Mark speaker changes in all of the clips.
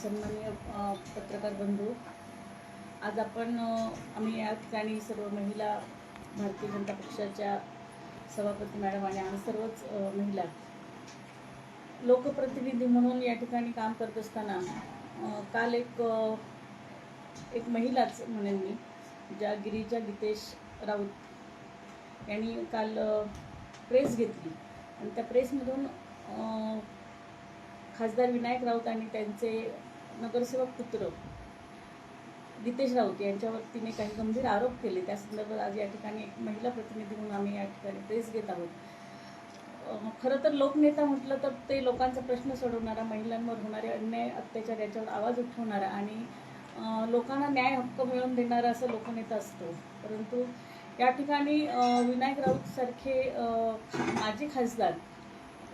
Speaker 1: सन्माननीय पत्रकार बंधू, आज आम्ही या ठिकाणी सर्व महिला भारतीय जनता पक्षाच्या सभापती मॅडम आणि आम्ही सर्वच महिला लोकप्रतिनिधी म्हणून या ठिकाणी काम करत असताना काल एक महिलाच म्हणेन मी, ज्या गिरीजा गीतेश राऊत यांनी काल प्रेस घेतली आणि त्या प्रेसमधून खासदार विनायक राऊत आणि त्यांचे नगरसेवक पुत्र गीतेश राऊत यांच्यावर तिने काही गंभीर आरोप केले. त्या संदर्भात आज या ठिकाणी एक महिला प्रतिनिधी म्हणून आम्ही या ठिकाणी प्रेस घेत आहोत. खरं तर लोकनेता म्हटलं तर ते लोकांचा प्रश्न सोडवणारा, महिलांवर होणारे अन्याय अत्याचार याच्यावर आवाज उठवणारा आणि लोकांना न्याय हक्क मिळवून देणारा असं लोकनेता असतो. परंतु या ठिकाणी विनायक राऊत सारखे माजी खासदार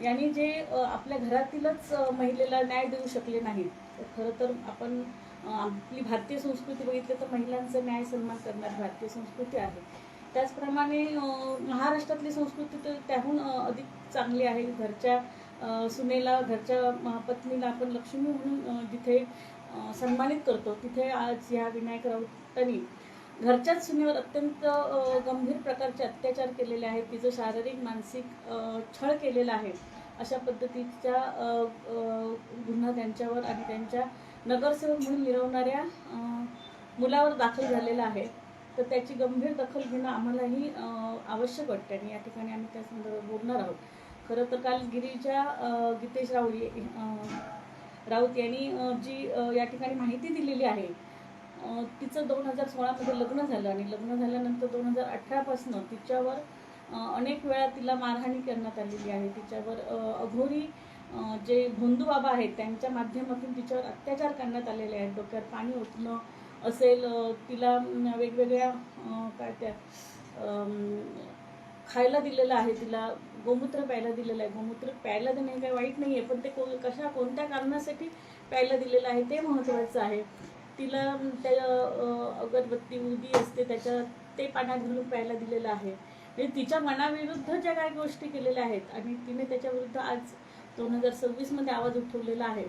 Speaker 1: यांनी जे आपल्या घरातीलच महिलेला न्याय देऊ शकले नाहीत. खरं तर आपण आपली भारतीय संस्कृती बघितली तर महिलांचा न्याय सन्मान करणारी भारतीय संस्कृती आहे. त्याचप्रमाणे महाराष्ट्रातली संस्कृती तर त्याहून अधिक चांगली आहे. घरच्या सुनेला, घरच्या पत्नीला आपण लक्ष्मी म्हणून जिथे सन्मानित करतो, तिथे आज ह्या विनायक राऊतांनी घरच्याच सुनेवर अत्यंत गंभीर प्रकारचे अत्याचार केलेले आहेत. तिचं शारीरिक मानसिक छळ केलेला आहे. अशा पद्धतीचा गुन्हा त्यांच्यावर आणि त्यांच्या नगरसेवक म्हणून मिरवणाऱ्या मुलावर दाखल झालेला आहे. तर त्याची गंभीर दखल घेणं आम्हालाही आवश्यक वाटते आणि या ठिकाणी आम्ही त्या संदर्भात बोलणार आहोत. खरं तर काल गिरीजा गीतेश राऊत यांनी जी या ठिकाणी माहिती दिलेली आहे, तिचं 2016मध्ये लग्न झालं आणि लग्न झाल्यानंतर 2018पासून तिच्यावर अनेक वेळा तिला मारहाणी करण्यात आलेली आहे. तिच्यावर अघोरी जे भोंदू बाबा आहेत त्यांच्या माध्यमातून तिच्यावर अत्याचार करण्यात आलेले आहेत. डोक्यावर पाणी ओतणं असेल, तिला वेगवेगळ्या खायला दिलेलं आहे, तिला गोमूत्र प्यायला दिलेलं आहे. गोमूत्र प्यायला देणे काही वाईट नाही आहे, पण ते कोणत्या कारणासाठी प्यायला दिलेलं आहे ते महत्त्वाचं आहे. तिला त्या अगरबत्ती उदी असते त्याच्यात ते पाण्यात घालून प्यायला दिलेलं आहे. म्हणजे तिच्या मनाविरुद्ध ज्या काही गोष्टी केलेल्या आहेत आणि तिने त्याच्याविरुद्ध आज 2026मध्ये आवाज उठवलेला आहे.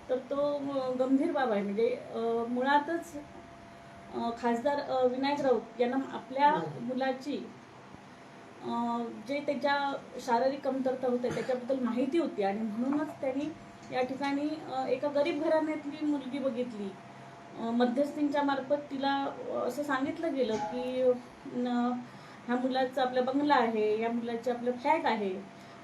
Speaker 1: तर तो गंभीर बाब आहे. म्हणजे मुळातच खासदार विनायक राऊत यांना आपल्या मुलाची जे त्याच्या शारीरिक कमतरता होते त्याच्याबद्दल माहिती होती आणि म्हणूनच त्यांनी या ठिकाणी एका गरीब घराण्यातली मुलगी बघितली. मध्यस्थींच्या मार्फत तिला असं सांगितलं गेलं की ह्या मुलाचं आपला बंगला आहे, या मुलाचे आपलं फ्लॅट आहे.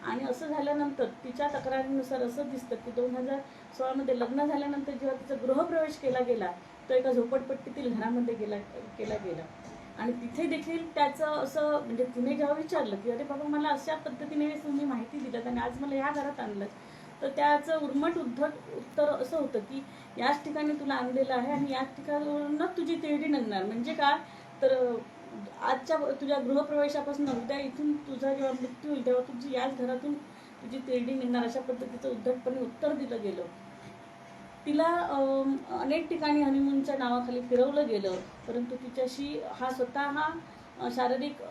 Speaker 1: आणि असं झाल्यानंतर तिच्या तक्रारीनुसार असं दिसतं की 2016मध्ये लग्न झाल्यानंतर जेव्हा तिचा गृहप्रवेश केला गेला तो एका झोपडपट्टीतील घरामध्ये केला गेला आणि तिथे देखील त्याचं असं म्हणजे तिने जेव्हा विचारलं की अरे बाबा मला अशा पद्धतीने तुम्ही माहिती दिलं आणि आज मला या घरात आणलं, तर त्याचं उर्मट उत्तर असं होतं की याच ठिकाणी तुला आणलेलं आहे आणि याच ठिकाणावरूनच तुझी तेरडी निघणार. म्हणजे काय तर आजच्या तुझ्या गृहप्रवेशापासून उद्या इथून तुझा जेव्हा मृत्यू होईल तेव्हा तुझी याच घरातून तुझी तेरडी निघणार, अशा पद्धतीचं उद्धटपणे उत्तर दिलं गेलं. तिला अनेक ठिकाणी हनीमूनच्या नावाखाली फिरवलं गेलं, परंतु तिच्याशी स्वतः शारीरिक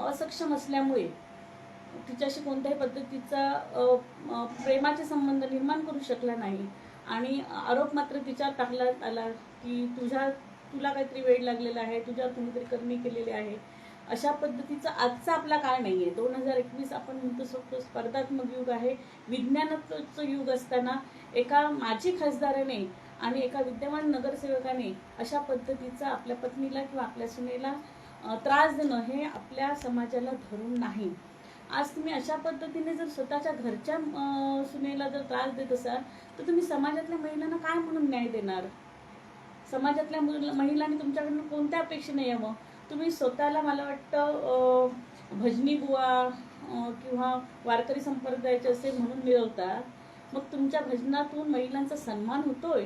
Speaker 1: असक्षम असल्यामुळे तिच्याशी कोणत्याही पद्धतीचा प्रेमाचे संबंध निर्माण करू शकला नाही आणि आरोप मात्र तिच्यावर टाकण्यात आला की तुला काहीतरी वेळ लागलेला आहे, तुझ्यावर कोणीतरी करणी केलेली आहे. अशा पद्धतीचा आजचा आपला काळ नाही आहे. 2021 आपण म्हणतो स्पर्धात्मक युग आहे, विज्ञानाचं युग असताना एका माजी खासदाराने आणि एका विद्यमान नगरसेवकाने अशा पद्धतीचा आपल्या पत्नीला किंवा आपल्या सुनेला त्रास देणं हे आपल्या समाजाला धरून नाही. आज तुम्ही अशा पद्धतीने जर स्वतःच्या घरच्या सुनेला जर त्रास देत असाल तर तुम्ही समाजातल्या महिलांना काय म्हणून न्याय देणार? समाजातल्या महिलांनी तुमच्याकडून कोणत्या अपेक्षेने यावं? तुम्ही स्वतःला मला वाटतं भजनी बुवा किंवा वारकरी संप्रदायाचे असे म्हणून मिळवता, मग तुमच्या भजनातून महिलांचा सन्मान होतोय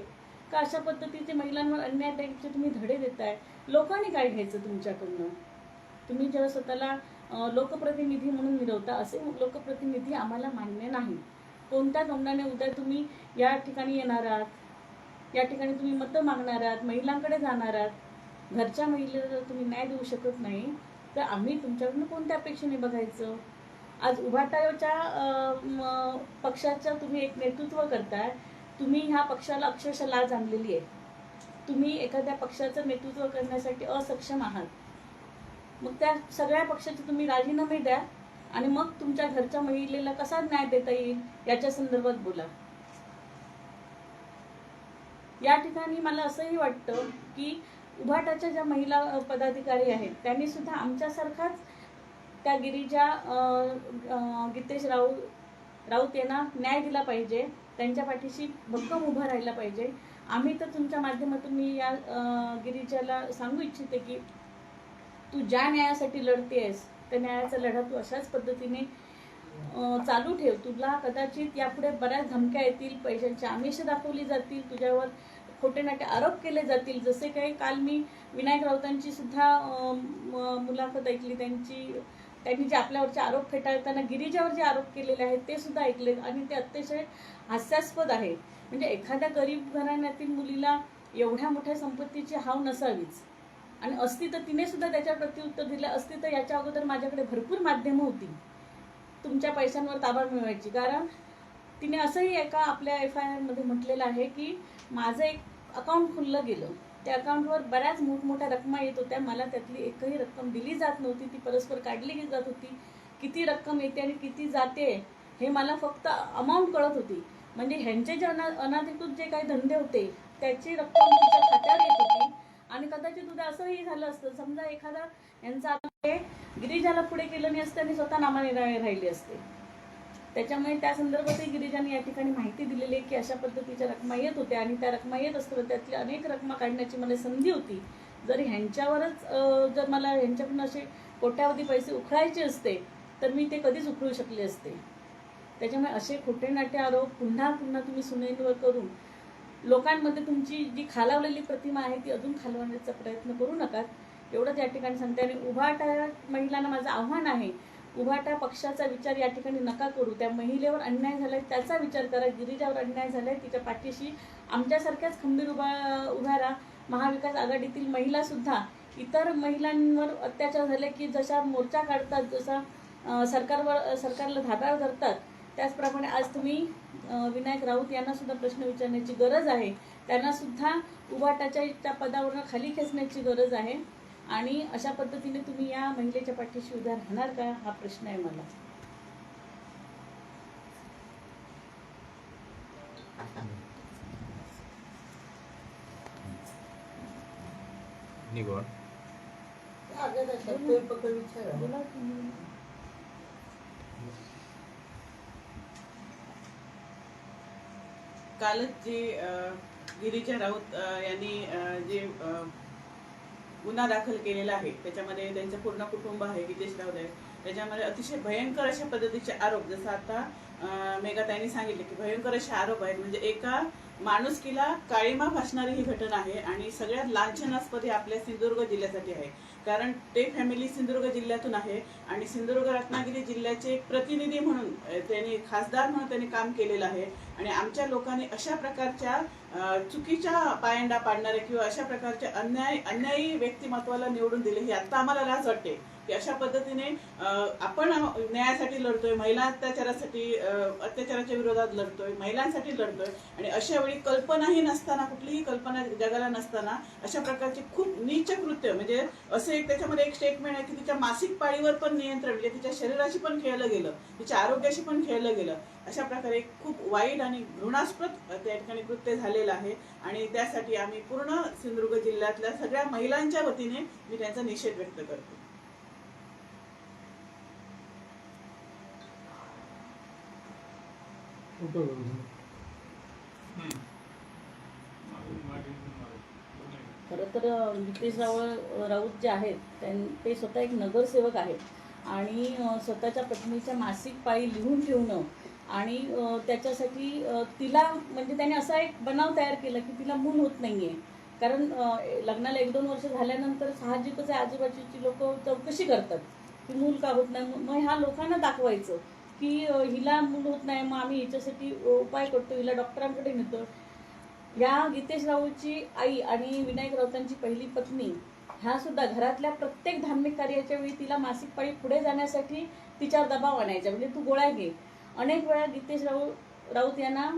Speaker 1: का अशा पद्धतीचे महिलांवर अन्याय द्यायचे तुम्ही धडे देताय? लोकांनी काय घ्यायचं तुमच्याकडनं? तुम्ही जेव्हा स्वतःला लोकप्रतिनिधी म्हणून मिरवता, असे लोकप्रतिनिधी आम्हाला मान्य नाही. कोणत्या तोंडाने उद्या तुम्ही या ठिकाणी येणार आहात, या ठिकाणी तुम्ही मतं मागणार आहात, महिलांकडे जाणार आहात, घरच्या महिलेला जर तुम्ही न्याय देऊ शकत नाही तर आम्ही तुमच्याकडून कोणत्या अपेक्षेने बघायचं? आज उभाटाच्या पक्षाचं तुम्ही एक नेतृत्व करताय, तुम्ही ह्या पक्षाला अक्षरशः लाज आणलेली आहे. तुम्ही एखाद्या पक्षाचं नेतृत्व करण्यासाठी असक्षम आहात. मग त्या सगळ्या पक्षाचे तुम्ही राजीनामे द्या आणि मग तुमच्या घरच्या महिलेला कसा न्याय देता येईल याच्या संदर्भात बोला. या ठिकाणी मला असंही वाटतं की उभाटाच्या ज्या महिला पदाधिकारी आहेत त्यांनी सुद्धा आमच्यासारखाच त्या गिरिजा गीतेश राऊत यांना न्याय दिला पाहिजे. त्यांच्या पाठीशी भक्कम उभा राहिला पाहिजे. आम्ही तर तुमच्या माध्यमातून मी या गिरिजाला सांगू इच्छिते की तू ज्या न्यायासाठी लढतेस त्या न्यायाचा लढा तू अशाच पद्धतीने चालू ठेव. तुला कदाचित यापुढे बऱ्याच धमक्या येतील, पैशांची आमिष दाखवली जातील, तुझ्यावर खोटे नाटे आरोप केले जातील. जसे काही काल मी विनायक राऊतांची सुद्धा मुलाखत ऐकली. त्यांनी जे आपल्यावरचे आरोप फेटाळताना गिरिजावर जे आरोप केलेले आहेत ते सुद्धा ऐकले आणि ते अतिशय हास्यास्पद आहे. म्हणजे एखाद्या गरीब घराण्यातील मुलीला एवढ्या मोठ्या संपत्तीची हाव नसावीच आणि असती तर तिने सुद्धा त्याच्यावर प्रत्युत्तर दिलं असती तर याच्या अगोदर माझ्याकडे भरपूर माध्यमं होती तुमच्या पैशांवर ताबा मिळवायची. कारण तिने असंही एका आपल्या FIR मध्ये म्हटलेलं आहे की माझं एक अकाउंट खुललं गेलं, त्या अकाउंटवर बऱ्याच मोठमोठ्या रकमा येत होत्या, मला त्यातली एकही रक्कम दिली जात नव्हती, ती परस्पर काढली जात होती. किती रक्कम येते आणि किती जाते हे मला फक्त अमाऊंट कळत होती. म्हणजे ह्यांचे जे अनधिकृत जे काही धंदे होते त्याची रक्कम तुमच्या खात्यावर येत होती. आणि कदाचित उद्या असंही झालं असतं, समजा एखादा यांचा गिरिजाला पुढे केलं नाही असतं आणि स्वतः नामाने राहिले असते. त्याच्यामुळे त्या संदर्भातही गिरिजाने या ठिकाणी माहिती दिलेली आहे की अशा पद्धतीच्या रकमा येत होत्या आणि त्या रकमा येत असताना त्यातली अनेक रकमा काढण्याची मला संधी होती. जर ह्यांच्यावरच जर मला ह्यांच्याकडून असे कोट्यावधी पैसे उखळायचे असते तर मी ते कधीच उखळू शकले असते. त्याच्यामुळे असे खोटे नाटे आरोप पुन्हा पुन्हा तुम्ही सुनेंवर करून लोकांमध्ये तुमची जी खालावलेली प्रतिमा आहे ती अजून खालवण्याचा प्रयत्न करू नका, एवढंच या ठिकाणी सांगते. आणि उभाटा महिलांना माझं आव्हान आहे, उभाटा पक्षाचा विचार या ठिकाणी नका करू. त्या महिलेवर अन्याय झालाय त्याचा विचार करा. गिरिजावर अन्याय झालाय तिच्या पाठीशी आमच्यासारख्याच खंबीर उभ्या राहा. महाविकास आघाडीतील महिला सुद्धा इतर महिलांवर अत्याचार झाले की जशा मोर्चा काढतात, जसा सरकारला धाब्यावर धरतात, त्याचप्रमाणे आज तुम्ही विनायक राऊत यांना सुद्धा प्रश्न विचारण्याची गरज आहे. त्यांना सुद्धा उभाटाच्या पदावरून खाली खेचण्याची गरज आहे. आणि अशा पद्धतीने तुम्ही या महिलेच्या पाठीशी उभा राहणार का हा प्रश्न आहे मला.
Speaker 2: कालच जे गिरिजा राऊत यांनी जे गुन्हा दाखल केलेला आहे त्याच्यामध्ये त्यांचं पूर्ण कुटुंब आहे, गीतेश राऊत आहे, त्याच्यामध्ये अतिशय भयंकर अशा पद्धतीचे आरोप, जसं आता मेघाताईंनी सांगितले की भयंकर असे आरोप आहेत. म्हणजे एका माणुसकीला काळीमा फासणारी ही घटना आहे आणि सगळ्यात लांछनास्पद हे आपल्या सिंधुदुर्ग जिल्ह्यासाठी आहे. कारण ते फॅमिली सिंधुदुर्ग जिल्ह्यातून आहे आणि सिंधुदुर्ग रत्नागिरी जिल्ह्याचे एक प्रतिनिधी म्हणून त्यांनी खासदार म्हणून त्यांनी काम केलेलं आहे. आणि आमच्या लोकांनी अशा प्रकारच्या चुकीच्या पायंडा पाडणारे किंवा अशा प्रकारच्या अन्यायी व्यक्तिमत्वाला निवडून दिले ही आता आम्हाला लाज वाटते की अशा पद्धतीने आपण न्यायासाठी लढतोय, महिला अत्याचाराच्या विरोधात लढतोय, महिलांसाठी लढतोय आणि अशा वेळी कल्पनाही नसताना, कुठलीही कल्पना जगाला नसताना अशा प्रकारचे खूप नीच कृत्य, म्हणजे असे एक त्याच्यामध्ये एक स्टेटमेंट आहे की तिच्या मासिक पाळीवर पण नियंत्रण, म्हणजे तिच्या शरीराशी पण खेळलं गेलं, तिच्या आरोग्याशी पण खेळलं गेलं. अशा प्रकारे खूप वाईट आणि घृणास्पद त्या ठिकाणी कृत्य झालेलं आहे आणि त्यासाठी आम्ही पूर्ण सिंधुदुर्ग जिल्ह्यातल्या सगळ्या महिलांच्या वतीने मी त्यांचा निषेध व्यक्त करतो.
Speaker 1: खरं तर गीतेश राऊत जे आहेत ते स्वतः एक नगरसेवक आहेत आणि स्वतःच्या पत्नीच्या मासिक पाळी लिहून ठेवणं आणि त्याच्यासाठी तिला म्हणजे त्याने असा एक बनाव तयार केला की तिला मूल होत नाहीये. कारण लग्नाला 1-2 वर्ष झाल्यानंतर साहजिकच आजूबाजूची लोक चौकशी करतात की मूल का होत नाही. मग ह्या लोकांना दाखवायचं की हिला मूल होत नाही, मग आम्ही हिच्यासाठी उपाय करतो, हिला डॉक्टरांकडे नेतो. या गीतेश राऊतची आई आणि विनायक राऊतांची पहिली पत्नी ह्या सुद्धा घरातल्या प्रत्येक धार्मिक कार्याच्या वेळी तिला मासिक पाळी पुढे जाण्यासाठी तिच्यावर दबाव आणायचा, म्हणजे तू गोळ्या घे. अनेक वेळा गीतेश राऊत यांना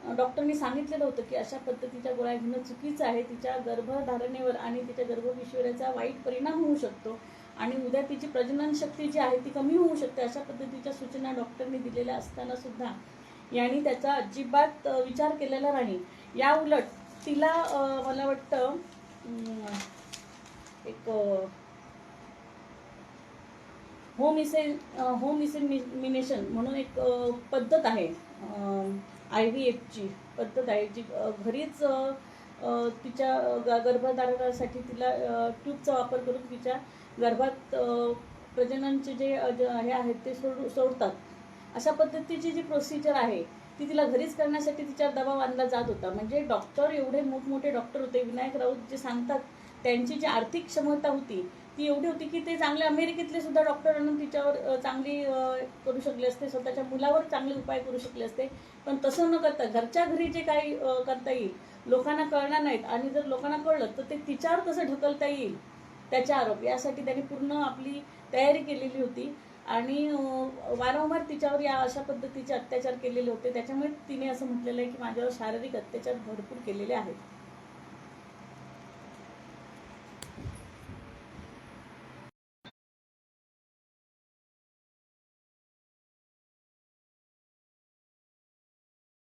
Speaker 1: डॉक्टरनी सांगितलेलं होतं की अशा पद्धतीच्या गोळ्या घेणं चुकीचं आहे, तिच्या गर्भधारणेवर आणि तिच्या गर्भपिशवीचा वाईट परिणाम होऊ शकतो आणि उद्या तिची प्रजनन शक्ती जी आहे ती कमी होऊ शकते. अशा पद्धतीच्या सूचना डॉक्टरनी दिलेल्या असताना सुद्धा यांनी त्याचा अजिबात विचार केलेला नाही. या उलट तिला मला वाटतं एक होम इसेमिनेशन म्हणून एक पद्धत आहे, IVFची पद्धत आहे, जी घरीच तिच्या गर्भधारणासाठी तिला ट्यूबचा वापर करून तिच्या गर्भात प्रजननचे जे हे आहेत ते सोडतात. अशा पद्धतीची जी प्रोसिजर आहे ती तिला घरीच करण्यासाठी तिच्यावर दबाव आणला जात होता. म्हणजे डॉक्टर एवढे मोठमोठे डॉक्टर होते, विनायक राऊत जे सांगतात त्यांची जी आर्थिक क्षमता होती ती एवढी होती की ते चांगले अमेरिकेतले सुद्धा डॉक्टर आणून तिच्यावर चांगली करू शकले असते, स्वतःच्या मुलावर चांगले उपाय करू शकले असते. पण तसं न करता घरच्या घरी जे काही करता येईल, लोकांना कळणार नाहीत आणि जर लोकांना कळलं तर ते तिच्यावर कसं ढकलता येईल त्याचे आरोप, यासाठी त्यांनी पूर्ण आपली तयारी केलेली होती आणि वारंवार तिच्यावर या अशा पद्धतीचे अत्याचार केलेले होते. त्याच्यामुळे तिने असं म्हटलेलं आहे की माझ्यावर शारीरिक अत्याचार भरपूर केलेले आहेत.